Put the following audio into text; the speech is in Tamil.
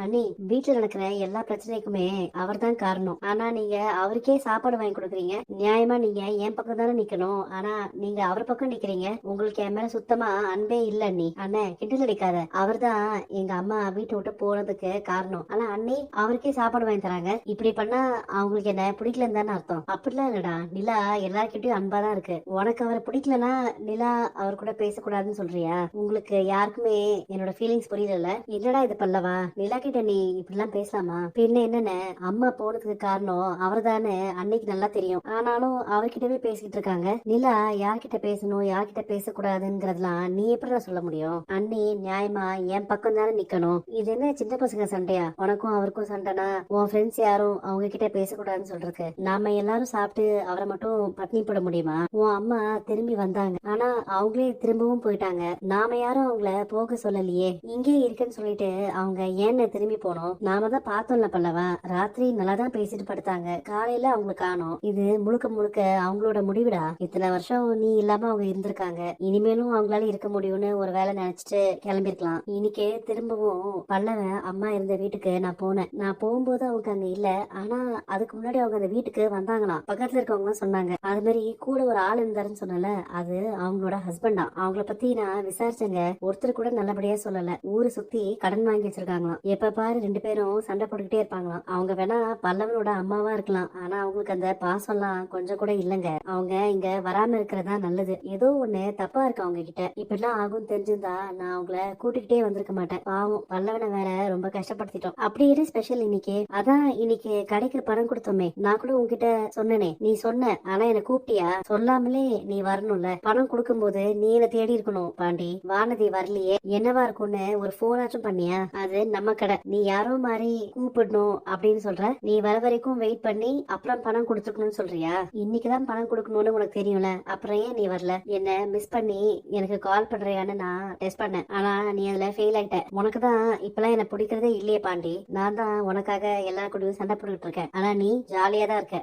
அண்ணி, வீட்டுல நடக்கிற எல்லா பிரச்சனைக்குமே அவர் தான் காரணம். ஆனா நீங்க அவருக்கே சாப்பாடு வாங்கி கொடுக்குறீங்க. நியாயமா நீங்க என் பக்கம் தானே நிக்கணும். ஆனா நீங்க அவர் பக்கம் நிக்கிறீங்க. உங்களுக்கு என் மேல சுத்தமா அன்பே இல்ல அண்ணி. அண்ணே, கிண்டல் அடிக்காத. அவர் தான் எங்க அம்மா வீட்டை விட்டு போனதுக்கு காரணம். ஆனா அண்ணி அவருக்கே சாப்பாடு வாங்கி தராங்க. இப்படி பண்ணா அவங்களுக்கு என்ன பிடிக்கலன்னு தானே அர்த்தம். அப்படிலாம் இல்லடா. நிலா எல்லார்கிட்டயும் அன்பா தான் இருக்கு. உனக்கு அவரை பிடிக்கலன்னா நிலா அவர் கூட பேசக்கூடாதுன்னு சொல்றியா? உங்களுக்கு யாருக்குமே என்னோட ஃபீலிங்ஸ் புரியல. இல்லடா இது பல்லவா, நிலா கிட்ட நீ இப்படிலாம் பேசலாமா? பின்ன என்னன்னு, அம்மா போனதுக்கு காரணம் அவர் தானே அன்னைக்கு நல்லா தெரியும். ஆனாலும் அவர்கிட்டவே பேசிட்டு இருக்காங்க. நிலா யார்கிட்ட பேசணும் யார்கிட்ட பேசக்கூடாதுங்கிறதுலாம் நீ எப்படி சொல்ல முடியும்? அண்ணி நியாயமா என் பக்கம் தானே நிக்கணும். இது என்ன சின்ன பசங்க சண்டையா? உனக்கும் அவருக்கும் சண்டைனா உன் ஃப்ரெண்ட்ஸ் யாரும் அவங்க கிட்ட பேசக்கூடாதுன்னு சொல்றதுக்கு நாம எல்லாரும் சாப்பிட்டு அவரை மட்டும் பட்னி போட முடியுமா? உன் அம்மா திரும்பி வந்தாங்க, ஆனா அவங்களே திரும்பவும் போயிட்டாங்க. நாம யாரும் அவங்கள போக சொல்லலையே. இங்கே இருக்குன்னு சொல்லிட்டு அவங்க ஏன்னு திரும்பி போனோம்? நாம தான் பார்த்தோம்ல பல்லவா, ராத்திரி நல்லா தான் பேசிட்டு படுத்தாங்க. காலையில அவங்களை காணோம். இது முழுக்க முழுக்க அவங்களோட முடிவுடா. இத்தனை வருஷம் நீ இல்லாம அவங்க இருந்திருக்காங்க. இனிமேலும் அவங்களால இருக்க முடியும்னு ஒரு வேலை நினைச்சிட்டு கிளம்பிருக்கலாம். இன்னைக்கே திரும்பவும் பல்லவன் அம்மா இருந்த வீட்டுக்கு நான் போனேன். நான் போகும்போது அவங்க அங்க இல்ல. ஆனா அதுக்கு முன்னாடி அவங்க அந்த வீட்டுக்கு வந்தாங்களாம். பக்கத்துல இருக்கவங்க சொன்னாங்க. அது மாதிரி கூட ஒரு ஆள் இருந்தாருன்னு சொன்னல, அது அவங்களோட ஹஸ்பண்டா. அவங்கள பத்தி நான் விசாரிச்சேங்க. ஒருத்தர் கூட நல்லபடியா சொல்லல. ஊரை சுத்தி கடன் வாங்கி வச்சிருக்காங்களாம். எப்ப பாரு ரெண்டு பேரும் சண்டை போட்டுக்கிட்டே இருப்பாங்களாம். அவங்க வேணா பல்லவனோட அம்மாவா இருக்கலாம். ஆனா அவங்களுக்கு அந்த பாசம்லாம் கொஞ்சம் கூட இல்லங்க. அவங்க இங்க வராம இருக்கிறதா நல்லது. ஏதோ ஒண்ணு தப்பா இருக்கு அவங்க கிட்ட. இப்படிலாம் ஆகும் தெரிஞ்சிருந்தா நான் அவங்கள கூட்டிக்கிட்டே வந்திருக்க மாட்டேன். பாவம், பல்லவனை வேற ரொம்ப கஷ்டப்படுத்திட்டோம். அப்படி என்ன ஸ்பெஷல் இன்னைக்கு? அதான் இன்னைக்கு கடைக்கு பணம் கொடுத்தோமே, நான் கூட உங்ககிட்ட சொன்னனே. நீ சொன்ன, ஆனா என்ன கூப்பிட்டியா? சொல்லாமலே நீ வரணும்ல. பணம் கொடுக்கும் போது நீ என்ன தேடி இருக்கணும் பாண்டி. வானதி வரலையே, என்னவா இருக்கும்னு ஒரு போனாச்சும் பண்ணியா? அது நம்ம கடை, நீ யாரோ மாதிரி கூப்பிடணும் அப்படின்னு சொல்ற. நீ வர வரைக்கும் வெயிட் பண்ணி அப்புறம் பணம் கொடுத்துக்கணும்னு சொல்றியா? இன்னைக்குதான் பணம் கொடுக்கணும்னு உனக்கு தெரியும்ல, அப்புறம் ஏன் நீ வரல? என்ன மிஸ் பண்ணி எனக்கு கால் பண்றியான்னு நான் டெஸ்ட் பண்ணேன். ஆனா நீ அதுல ஃபெயில் ஆயிட்ட. உனக்கு தான் இப்பெல்லாம் என்ன பிடிக்கிறதே இல்லையே பாண்டி. நான் தான் உனக்காக எல்லா கூடயும் சண்டை போட்டுக்கிட்டு இருக்கேன். ஆனா நீ ஜாலியா தான் இருக்க.